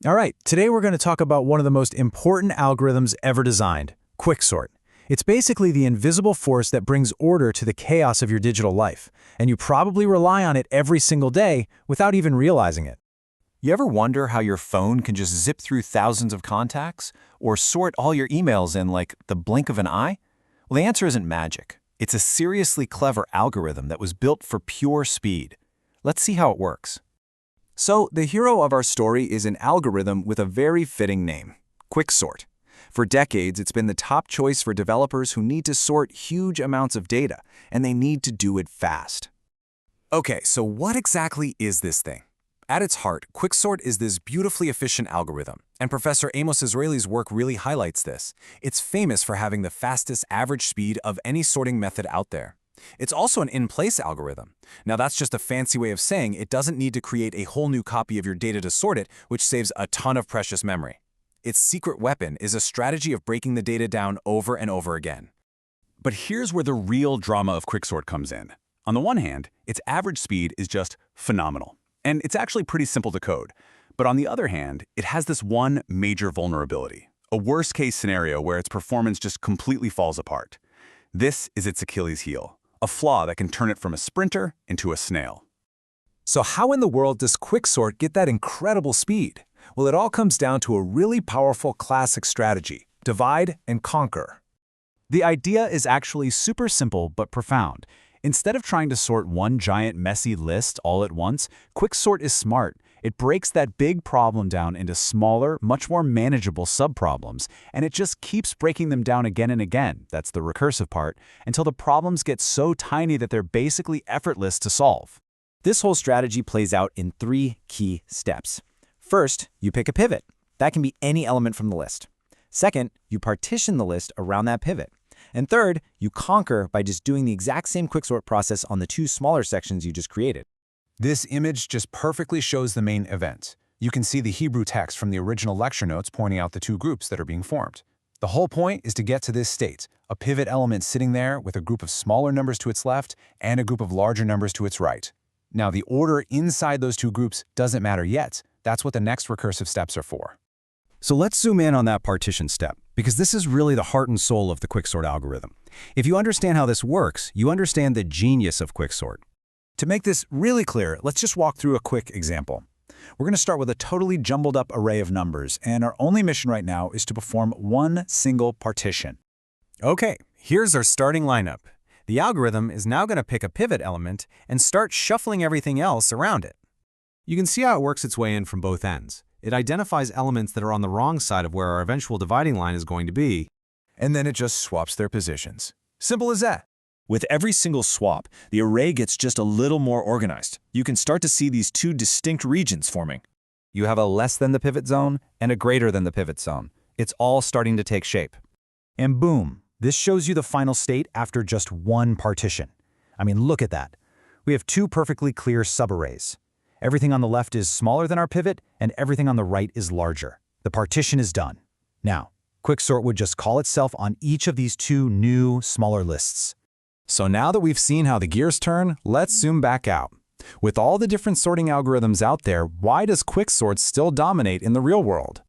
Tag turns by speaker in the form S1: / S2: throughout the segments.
S1: All right, today we're going to talk about one of the most important algorithms ever designed, Quicksort. It's basically the invisible force that brings order to the chaos of your digital life, and you probably rely on it every single day without even realizing it.
S2: You ever wonder how your phone can just zip through thousands of contacts or sort all your emails in like the blink of an eye? Well, the answer isn't magic. It's a seriously clever algorithm that was built for pure speed. Let's see how it works. So, the hero of our story is an algorithm with a very fitting name, Quicksort. For decades, it's been the top choice for developers who need to sort huge amounts of data, and they need to do it fast. Okay, so what exactly is this thing? At its heart, Quicksort is this beautifully efficient algorithm, and Professor Amos Israeli's work really highlights this. It's famous for having the fastest average speed of any sorting method out there. It's also an in-place algorithm. Now that's just a fancy way of saying it doesn't need to create a whole new copy of your data to sort it, which saves a ton of precious memory. Its secret weapon is a strategy of breaking the data down over and over again.
S3: But here's where the real drama of Quicksort comes in. On the one hand, its average speed is just phenomenal. And it's actually pretty simple to code. But on the other hand, it has this one major vulnerability, a worst-case scenario where its performance just completely falls apart. This is its Achilles heel, a flaw that can turn it from a sprinter into a snail.
S1: So how in the world does Quicksort get that incredible speed? Well, it all comes down to a really powerful classic strategy, divide and conquer.
S3: The idea is actually super simple but profound. Instead of trying to sort one giant messy list all at once, Quicksort is smart. It breaks that big problem down into smaller, much more manageable subproblems, and it just keeps breaking them down again and again, that's the recursive part, until the problems get so tiny that they're basically effortless to solve.
S2: This whole strategy plays out in 3 key steps. First, you pick a pivot. That can be any element from the list. Second, you partition the list around that pivot. And third, you conquer by just doing the exact same quicksort process on the 2 smaller sections you just created.
S4: This image just perfectly shows the main event. You can see the Hebrew text from the original lecture notes pointing out the 2 groups that are being formed. The whole point is to get to this state, a pivot element sitting there with a group of smaller numbers to its left and a group of larger numbers to its right. Now, the order inside those 2 groups doesn't matter yet. That's what the next recursive steps are for.
S1: So let's zoom in on that partition step, because this is really the heart and soul of the Quicksort algorithm. If you understand how this works, you understand the genius of Quicksort. To make this really clear, let's just walk through a quick example. We're going to start with a totally jumbled up array of numbers, and our only mission right now is to perform one single partition. Okay, here's our starting lineup. The algorithm is now going to pick a pivot element and start shuffling everything else around it. You can see how it works its way in from both ends. It identifies elements that are on the wrong side of where our eventual dividing line is going to be,
S4: And then it just swaps their positions. Simple as that.
S2: With every single swap, the array gets just a little more organized. You can start to see these 2 distinct regions forming. You have a less than the pivot zone and a greater than the pivot zone. It's all starting to take shape.
S1: And boom, this shows you the final state after just one partition. I mean, look at that. We have 2 perfectly clear subarrays. Everything on the left is smaller than our pivot, and everything on the right is larger. The partition is done. Now, Quicksort would just call itself on each of these 2 new, smaller lists. So now that we've seen how the gears turn, let's zoom back out. With all the different sorting algorithms out there, why does Quicksort still dominate in the real world?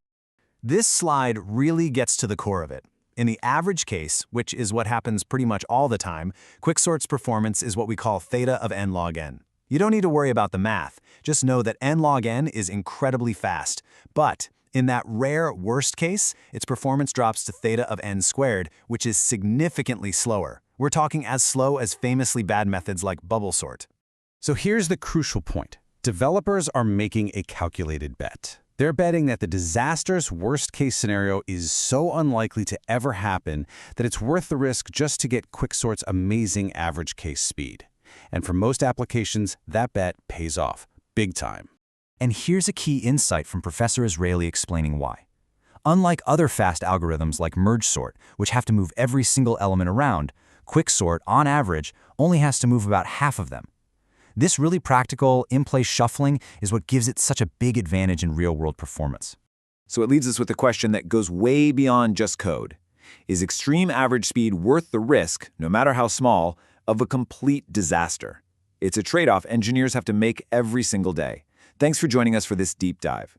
S2: This slide really gets to the core of it. In the average case, which is what happens pretty much all the time, Quicksort's performance is what we call theta of n log n. You don't need to worry about the math. Just know that n log n is incredibly fast. But in that rare worst case, its performance drops to theta of n squared, which is significantly slower. We're talking as slow as famously bad methods like bubble sort.
S3: So here's the crucial point. Developers are making a calculated bet. They're betting that the disastrous worst-case scenario is so unlikely to ever happen that it's worth the risk just to get Quicksort's amazing average case speed. And for most applications, that bet pays off, big time.
S2: And here's a key insight from Professor Israeli explaining why. Unlike other fast algorithms like merge sort, which have to move every single element around, Quicksort, on average, only has to move about half of them. This really practical, in-place shuffling is what gives it such a big advantage in real-world performance. So it leaves us with a question that goes way beyond just code. Is extreme average speed worth the risk, no matter how small, of a complete disaster? It's a trade-off engineers have to make every single day. Thanks for joining us for this deep dive.